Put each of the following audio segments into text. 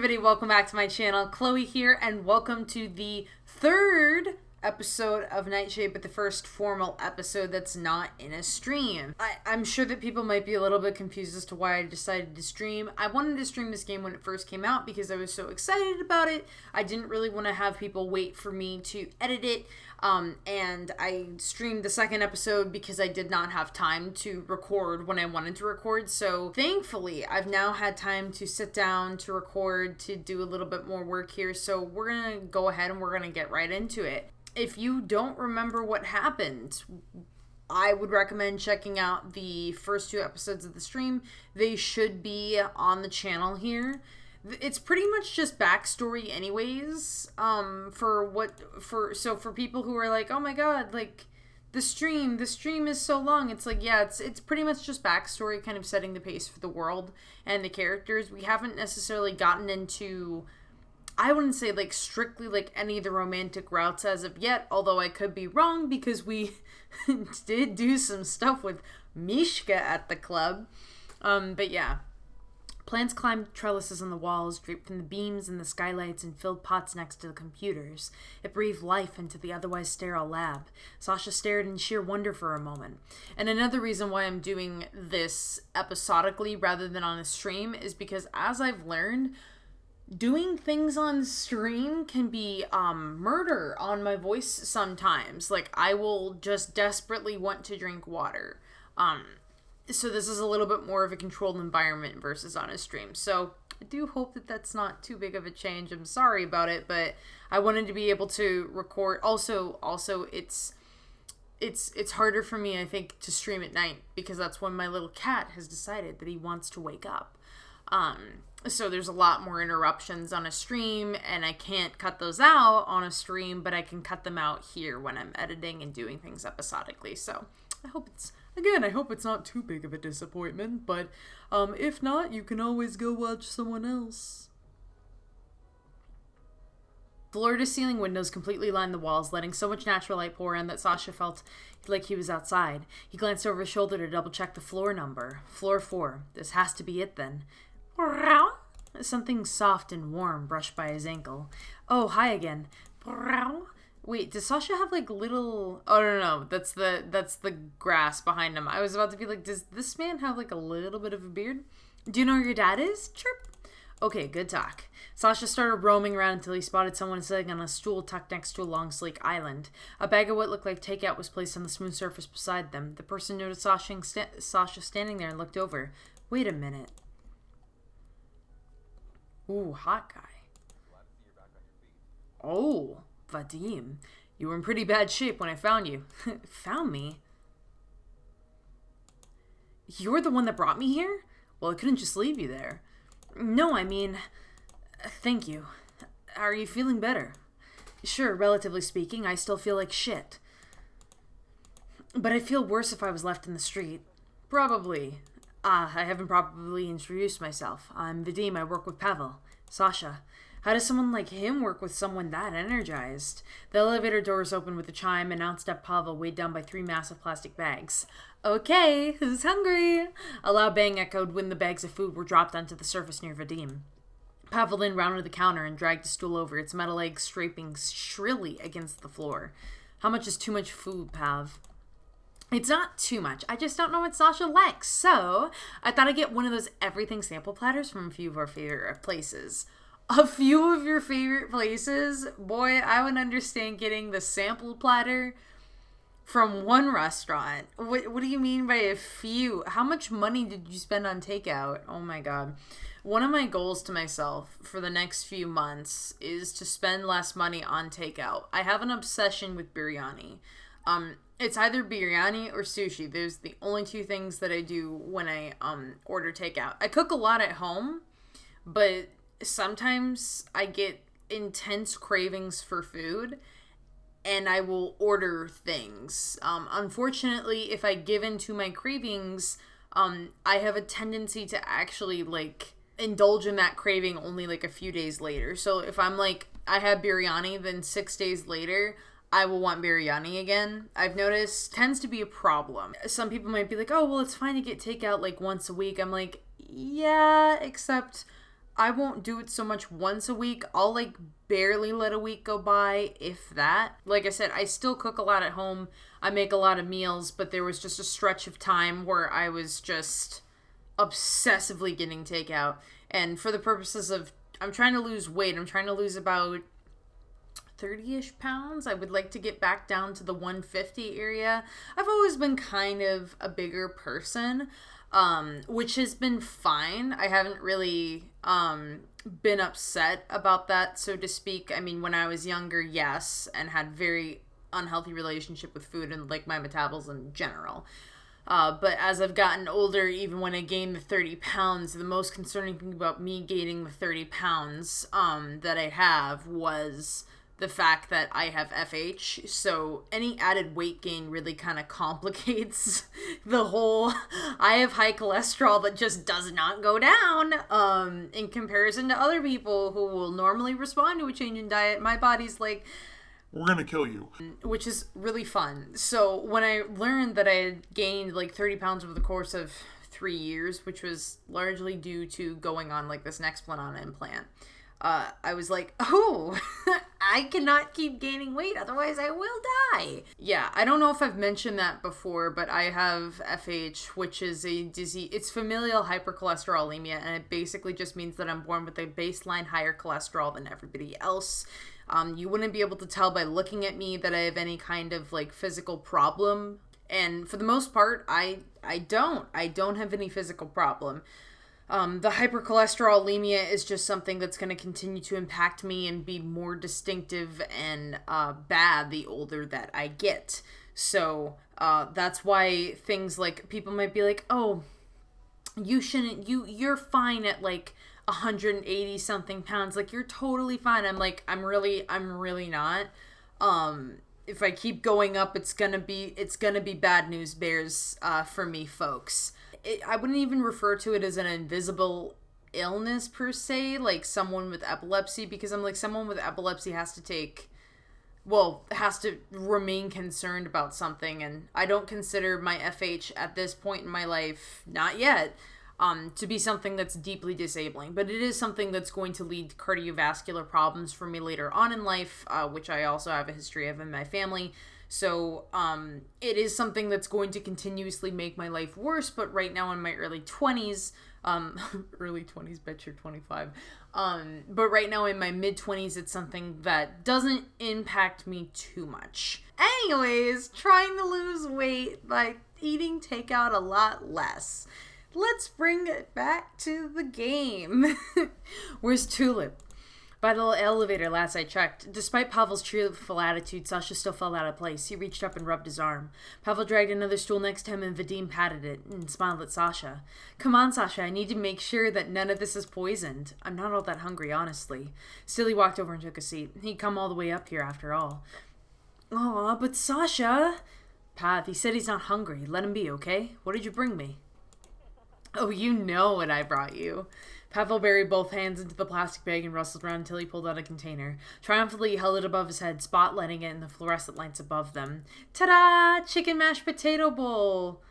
everybody, welcome back to my channel. Chloe here, and welcome to the third episode of Nightshade, but the first formal episode that's not in a stream. I'm sure that people might be a little bit confused as to why I decided to stream. I wanted to stream this game when it first came out because I was so excited about it. I didn't really want to have people wait for me to edit it. And I streamed the second episode because I did not have time to record when I wanted to record. So thankfully, I've now had time to sit down, to record, to do a little bit more work here. So we're going to go ahead and we're going to get right into it. If you don't remember what happened, I would recommend checking out the first two episodes of the stream. They should be on the channel here. It's pretty much just backstory anyways, for people who are like, oh my god, like, the stream is so long. It's like, yeah, it's pretty much just backstory, kind of setting the pace for the world and the characters. We haven't necessarily gotten into, I wouldn't say, like, strictly, like, any of the romantic routes as of yet, although I could be wrong because we did do some stuff with MISHKA at the club, but yeah. Plants climbed trellises on the walls, draped from the beams and the skylights, and filled pots next to the computers. It breathed life into the otherwise sterile lab. Sasha stared in sheer wonder for a moment. And another reason why I'm doing this episodically rather than on a stream is because, as I've learned, doing things on stream can be murder on my voice sometimes. Like, I will just desperately want to drink water. So this is a little bit more of a controlled environment versus on a stream. So I do hope that that's not too big of a change. I'm sorry about it, but I wanted to be able to record. Also, it's harder for me, I think, to stream at night because that's when my little cat has decided that he wants to wake up. So there's a lot more interruptions on a stream, and I can't cut those out on a stream, but I can cut them out here when I'm editing and doing things episodically. So I hope it's not too big of a disappointment, but if not, you can always go watch someone else. Floor-to-ceiling windows completely lined the walls, letting so much natural light pour in that Sasha felt like he was outside. He glanced over his shoulder to double-check the floor number. Floor 4. This has to be it, then. Something soft and warm brushed by his ankle. Oh, hi again. Wait, does Sasha have, like, little... Oh, no, that's the grass behind him. I was about to be like, does this man have, like, a little bit of a beard? Do you know where your dad is? Chirp. Okay, good talk. Sasha started roaming around until he spotted someone sitting on a stool tucked next to a long, sleek island. A bag of what looked like takeout was placed on the smooth surface beside them. The person noticed Sasha standing there and looked over. Wait a minute. Ooh, hot guy. Oh, Vadim, you were in pretty bad shape when I found you. Found me? You're the one that brought me here? Well, I couldn't just leave you there. No, I mean, thank you. Are you feeling better? Sure, relatively speaking, I still feel like shit. But I'd feel worse if I was left in the street. Probably. I haven't properly introduced myself. I'm Vadim, I work with Pavel. Sasha. How does someone like him work with someone that energized? The elevator doors opened with a chime and out stepped Pavel, weighed down by 3 massive plastic bags. Okay, who's hungry? A loud bang echoed when the bags of food were dropped onto the surface near Vadim. Pavel then rounded the counter and dragged a stool over, its metal legs scraping shrilly against the floor. How much is too much food, Pav? It's not too much. I just don't know what Sasha likes. So I thought I'd get one of those everything sample platters from a few of our favorite places. A few of your favorite places? Boy, I would understand getting the sample platter from one restaurant. What do you mean by a few? How much money did you spend on takeout? Oh my god. One of my goals to myself for the next few months is to spend less money on takeout. I have an obsession with biryani. It's either biryani or sushi. There's the only two things that I do when I order takeout. I cook a lot at home, but sometimes I get intense cravings for food and I will order things. Unfortunately, if I give in to my cravings, I have a tendency to actually, like, indulge in that craving only, like, a few days later. So if I'm like, I have biryani, then 6 days later, I will want biryani again. I've noticed tends to be a problem. Some people might be like, oh, well, it's fine to get takeout like once a week. I'm like, yeah, except I won't do it so much once a week. I'll like barely let a week go by, if that. Like I said, I still cook a lot at home. I make a lot of meals, but there was just a stretch of time where I was just obsessively getting takeout. And for the purposes of, I'm trying to lose weight. I'm trying to lose about 30-ish pounds. I would like to get back down to the 150 area. I've always been kind of a bigger person, which has been fine. I haven't really been upset about that, so to speak. I mean, when I was younger, yes, and had very unhealthy relationship with food and like my metabolism in general. But as I've gotten older, even when I gained the 30 pounds, the most concerning thing about me gaining the 30 pounds that I have was the fact that I have FH, so any added weight gain really kind of complicates the whole, I have high cholesterol that just does not go down, in comparison to other people who will normally respond to a change in diet. My body's like, we're gonna kill you. Which is really fun. So when I learned that I had gained like 30 pounds over the course of 3 years, which was largely due to going on like this Nexplanon implant, I was like, oh, I cannot keep gaining weight, otherwise I will die. Yeah, I don't know if I've mentioned that before, but I have FH, which is a disease. It's familial hypercholesterolemia, and it basically just means that I'm born with a baseline higher cholesterol than everybody else. You wouldn't be able to tell by looking at me that I have any kind of like physical problem. And for the most part, I don't have any physical problem. The hypercholesterolemia is just something that's going to continue to impact me and be more distinctive and bad the older that I get. So that's why things like, people might be like, oh, you're fine at like 180 something pounds. Like, you're totally fine. I'm like, I'm really not. If I keep going up, it's gonna be bad news bears for me, folks. I wouldn't even refer to it as an invisible illness per se, like someone with epilepsy, because I'm like, someone with epilepsy has to remain concerned about something, and I don't consider my FH at this point in my life, not yet, to be something that's deeply disabling, but it is something that's going to lead to cardiovascular problems for me later on in life, which I also have a history of in my family. So it is something that's going to continuously make my life worse, but right now in my early 20s, early 20s, bet you're 25, but right now in my mid-20s, it's something that doesn't impact me too much. Anyways, trying to lose weight by eating takeout a lot less. Let's bring it back to the game. Where's Tulip? By the elevator, last I checked. Despite Pavel's cheerful attitude, Sasha still felt out of place. He reached up and rubbed his arm. Pavel dragged another stool next to him, and Vadim patted it and smiled at Sasha. Come on, Sasha, I need to make sure that none of this is poisoned. I'm not all that hungry, honestly. Still, he walked over and took a seat. He'd come all the way up here, after all. Aw, but Sasha... Pav, he said he's not hungry. Let him be, okay? What did you bring me? Oh, you know what I brought you. Pavel buried both hands into the plastic bag and rustled around until he pulled out a container. Triumphantly, he held it above his head, spotlighting it in the fluorescent lights above them. Ta-da! Chicken mashed potato bowl!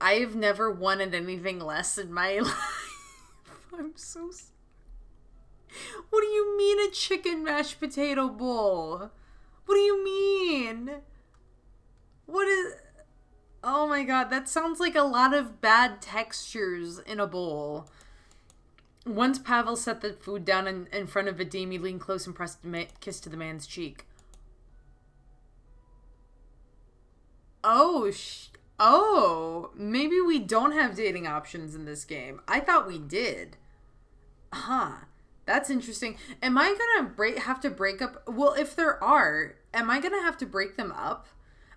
I've never wanted anything less in my life. I'm so sorry. What do you mean a chicken mashed potato bowl? What do you mean? What is... Oh my god, that sounds like a lot of bad textures in a bowl. Once Pavel set the food down in front of Vadim, he leaned close and pressed a kiss to the man's cheek. Oh, maybe we don't have dating options in this game. I thought we did. Huh. That's interesting. Am I gonna have to break up? Well, if there are, am I gonna have to break them up?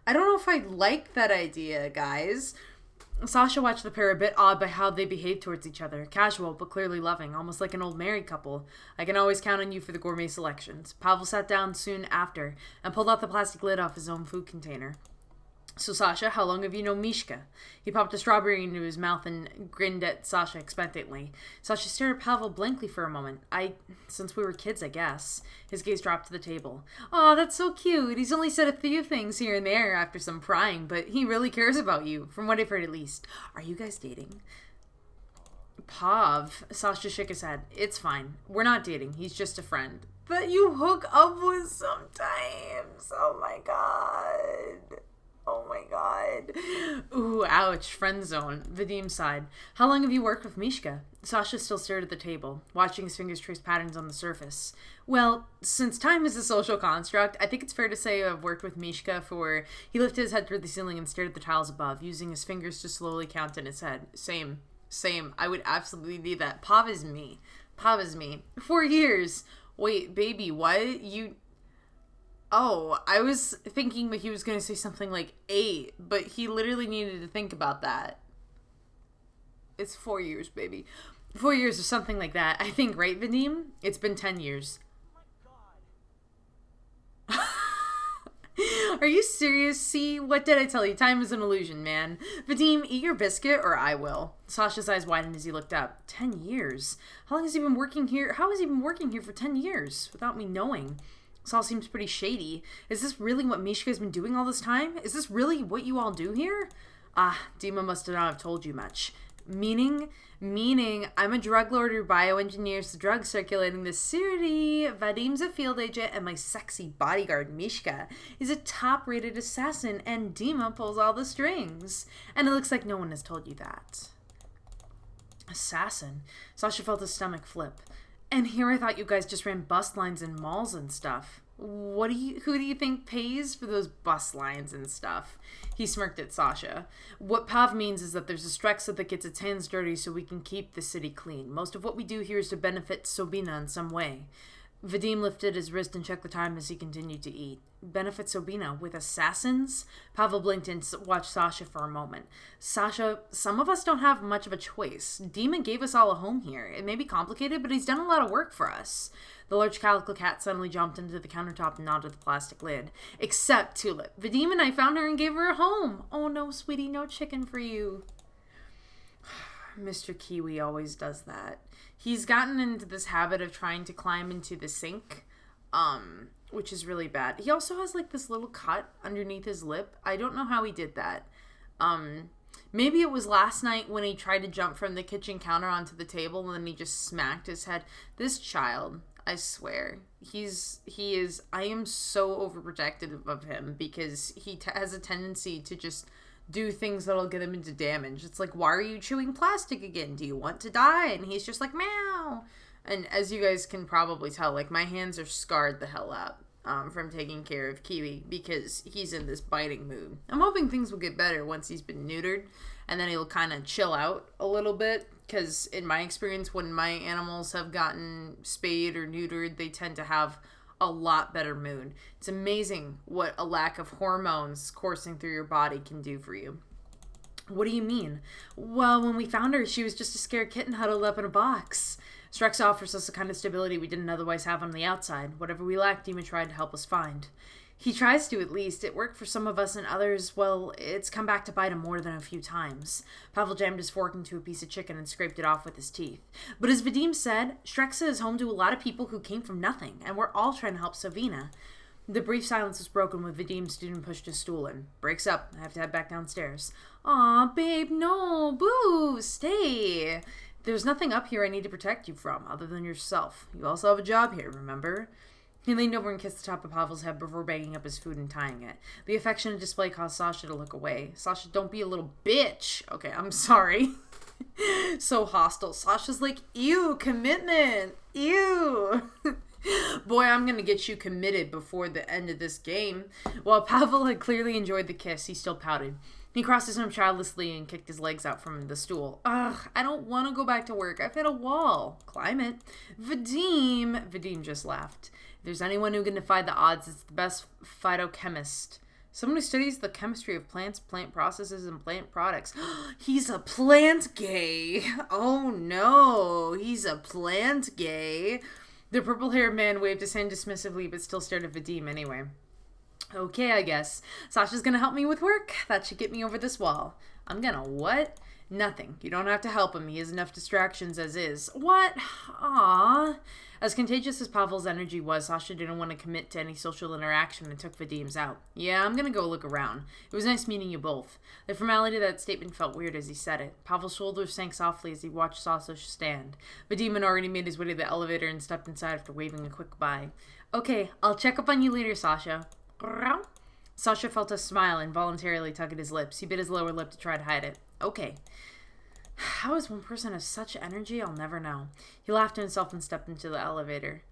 I don't know if I like that idea, guys. Sasha watched the pair a bit awed by how they behaved towards each other. Casual, but clearly loving, almost like an old married couple. I can always count on you for the gourmet selections. Pavel sat down soon after and pulled out the plastic lid off his own food container. So, Sasha, how long have you known Mishka? He popped a strawberry into his mouth and grinned at Sasha expectantly. Sasha stared at Pavel blankly for a moment. Since we were kids, I guess. His gaze dropped to the table. Aw, that's so cute. He's only said a few things here and there after some prying, but he really cares about you, from what I've heard at least. Are you guys dating? Pav. Sasha shook his head. It's fine. We're not dating. He's just a friend. That you hook up with sometimes. Oh my god. Oh my god. Ooh, ouch. Friend zone. Vadim sighed. How long have you worked with Mishka? Sasha still stared at the table, watching his fingers trace patterns on the surface. Well, since time is a social construct, I think it's fair to say I've worked with Mishka for... He lifted his head toward the ceiling and stared at the tiles above, using his fingers to slowly count in his head. Same. I would absolutely do that. Pav is me. 4 years. Wait, baby, what? You... Oh, I was thinking that he was going to say something like 8, but he literally needed to think about that. It's 4 years, baby. 4 years or something like that. I think, right, Vadim? It's been 10 years. Oh my god. Are you serious? See, what did I tell you? Time is an illusion, man. Vadim, eat your biscuit or I will. Sasha's eyes widened as he looked up. 10 years? How long has he been working here? How has he been working here for 10 years without me knowing? This all seems pretty shady. Is this really what Mishka has been doing all this time? Is this really what you all do here? Dima must not have told you much. Meaning, I'm a drug lord who bioengineers the drugs circulating the city. Vadim's a field agent, and my sexy bodyguard, Mishka, is a top-rated assassin, and Dima pulls all the strings. And it looks like no one has told you that. Assassin? Sasha felt his stomach flip. And here I thought you guys just ran bus lines in malls and stuff. Who do you think pays for those bus lines and stuff? He smirked at Sasha. What Pav means is that there's a Strexa that gets its hands dirty so we can keep the city clean. Most of what we do here is to benefit Sobina in some way. Vadim lifted his wrist and checked the time as he continued to eat. Benefit Sobina with assassins? Pavel blinked and watched Sasha for a moment. Sasha, some of us don't have much of a choice. Demon gave us all a home here. It may be complicated, but he's done a lot of work for us. The large calico cat suddenly jumped into the countertop and nodded the plastic lid. Except Tulip. Vadim and I found her and gave her a home. Oh no, sweetie, no chicken for you. Mr. Kiwi always does that. He's gotten into this habit of trying to climb into the sink, which is really bad. He also has like this little cut underneath his lip. I don't know how he did that. Maybe it was last night when he tried to jump from the kitchen counter onto the table and then he just smacked his head. This child, I swear, he is, I am so overprotective of him because he has a tendency to just do things that'll get him into damage. It's like, why are you chewing plastic again? Do you want to die? And he's just like, meow. And as you guys can probably tell, like, my hands are scarred the hell up from taking care of Kiwi because he's in this biting mood. I'm hoping things will get better once he's been neutered, and then he'll kind of chill out a little bit, because in my experience, when my animals have gotten spayed or neutered, they tend to have a lot better mood. It's amazing what a lack of hormones coursing through your body can do for you. What do you mean? Well, when we found her, she was just a scared kitten huddled up in a box. Strex offers us the kind of stability we didn't otherwise have on the outside. Whatever we lacked, Dima tried to help us find. He tries to, at least. It worked for some of us, and others, well, it's come back to bite him more than a few times. Pavel jammed his fork into a piece of chicken and scraped it off with his teeth. But as Vadim said, Strexa is home to a lot of people who came from nothing, and we're all trying to help Savina. The brief silence was broken when Vadim's student pushed his stool in. Breaks up. I have to head back downstairs. Aw, babe, no. Boo, stay. There's nothing up here I need to protect you from, other than yourself. You also have a job here, remember? He leaned over and kissed the top of Pavel's head before bagging up his food and tying it. The affectionate display caused Sasha to look away. Sasha, don't be a little bitch. Okay, I'm sorry. So hostile. Sasha's like, ew, commitment. Ew. Boy, I'm gonna get you committed before the end of this game. While Pavel had clearly enjoyed the kiss, he still pouted. He crossed his arms childlessly and kicked his legs out from the stool. Ugh, I don't want to go back to work. I've hit a wall. Climb it. Vadim just laughed. If there's anyone who can defy the odds, it's the best phytochemist. Someone who studies the chemistry of plants, plant processes, and plant products. He's a plant gay. Oh no, he's a plant gay. The purple-haired man waved his hand dismissively, but still stared at Vadim anyway. Okay, I guess. Sasha's gonna help me with work. That should get me over this wall. I'm gonna what? Nothing. You don't have to help him. He has enough distractions as is. What? Aww. As contagious as Pavel's energy was, Sasha didn't want to commit to any social interaction and took Vadim's out. Yeah, I'm gonna go look around. It was nice meeting you both. The formality of that statement felt weird as he said it. Pavel's shoulders sank softly as he watched Sasha stand. Vadim had already made his way to the elevator and stepped inside after waving a quick bye. Okay, I'll check up on you later, Sasha. Sasha felt a smile involuntarily tug at his lips. He bit his lower lip to try to hide it. Okay. How is one person of such energy? I'll never know. He laughed to himself and stepped into the elevator.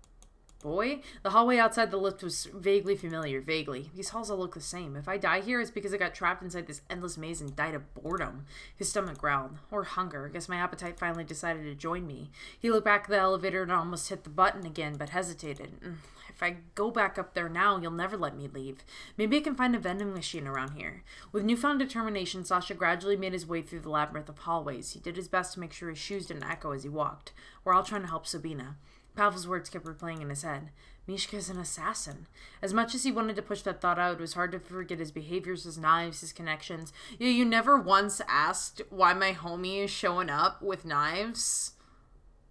Boy, the hallway outside the lift was vaguely familiar. Vaguely. These halls all look the same. If I die here, it's because I got trapped inside this endless maze and died of boredom. His stomach growled. Or hunger. I guess my appetite finally decided to join me. He looked back at the elevator and almost hit the button again, but hesitated. If I go back up there now, you'll never let me leave. Maybe I can find a vending machine around here. With newfound determination, Sasha gradually made his way through the labyrinth of hallways. He did his best to make sure his shoes didn't echo as he walked. We're all trying to help Sabina. Pavel's words kept replaying in his head. Mishka is an assassin. As much as he wanted to push that thought out, it was hard to forget his behaviors, his knives, his connections. You never once asked why my homie is showing up with knives.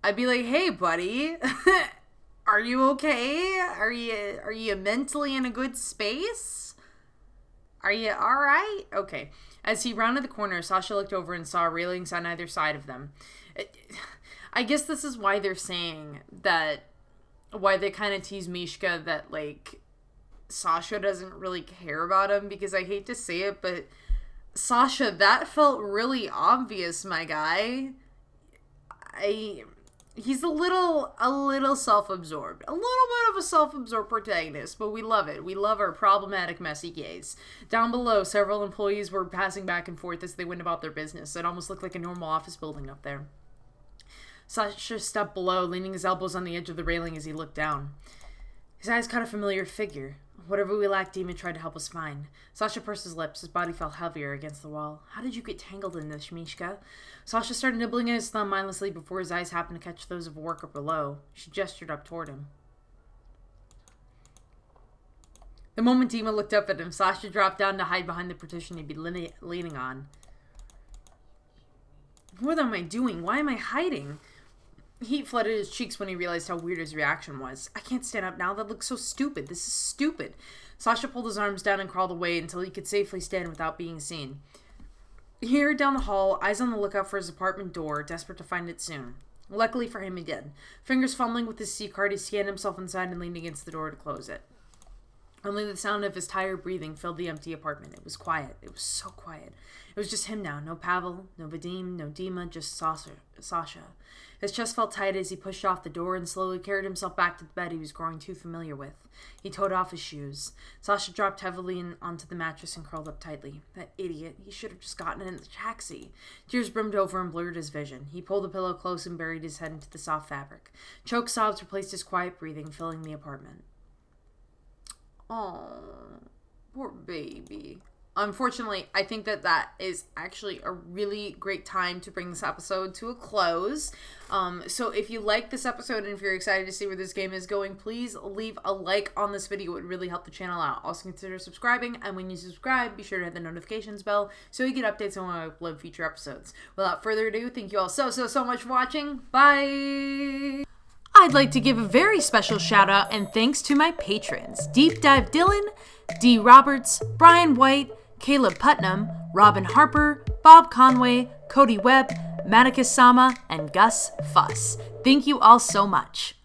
I'd be like, hey, buddy. Are you okay? Are you mentally in a good space? Are you alright? Okay. As he rounded the corner, Sasha looked over and saw railings on either side of them. I guess this is why they're saying that, why they kind of tease Mishka that, like, Sasha doesn't really care about him, because I hate to say it, but Sasha, that felt really obvious, my guy. He's a little self-absorbed. A little bit of a self-absorbed protagonist, but we love it. We love our problematic, messy gays. Down below, several employees were passing back and forth as they went about their business. It almost looked like a normal office building up there. Sasha stepped below, leaning his elbows on the edge of the railing as he looked down. His eyes caught a familiar figure. Whatever we lacked, Demon tried to help us find. Sasha pursed his lips. His body felt heavier against the wall. How did you get tangled in this, Mishka? Sasha started nibbling at his thumb mindlessly before his eyes happened to catch those of a worker below. She gestured up toward him. The moment Dima looked up at him, Sasha dropped down to hide behind the partition he'd be leaning on. What am I doing? Why am I hiding? Heat flooded his cheeks when he realized how weird his reaction was. I can't stand up now. That looks so stupid. This is stupid. Sasha pulled his arms down and crawled away until he could safely stand without being seen. He hurried down the hall, eyes on the lookout for his apartment door, desperate to find it soon. Luckily for him, he did. Fingers fumbling with his SIM card, he scanned himself inside and leaned against the door to close it. Only the sound of his tired breathing filled the empty apartment. It was quiet. It was so quiet. It was just him now. No Pavel, no Vadim, no Dima, just Sasha. His chest felt tight as he pushed off the door and slowly carried himself back to the bed he was growing too familiar with. He toed off his shoes. Sasha dropped heavily onto the mattress and curled up tightly. That idiot. He should have just gotten in the taxi. Tears brimmed over and blurred his vision. He pulled the pillow close and buried his head into the soft fabric. Choked sobs replaced his quiet breathing, filling the apartment. Oh, poor baby. Unfortunately, I think that is actually a really great time to bring this episode to a close. So if you like this episode and if you're excited to see where this game is going, please leave a like on this video. It would really help the channel out. Also consider subscribing, and when you subscribe, be sure to hit the notifications bell so you get updates on when I upload future episodes. Without further ado, thank you all so much for watching. Bye! I'd like to give a very special shout out and thanks to my patrons: Deep Dive Dylan, D. Roberts, Brian White, Caleb Putnam, Robin Harper, Bob Conway, Cody Webb, Maticus Sama, and Gus Fuss. Thank you all so much.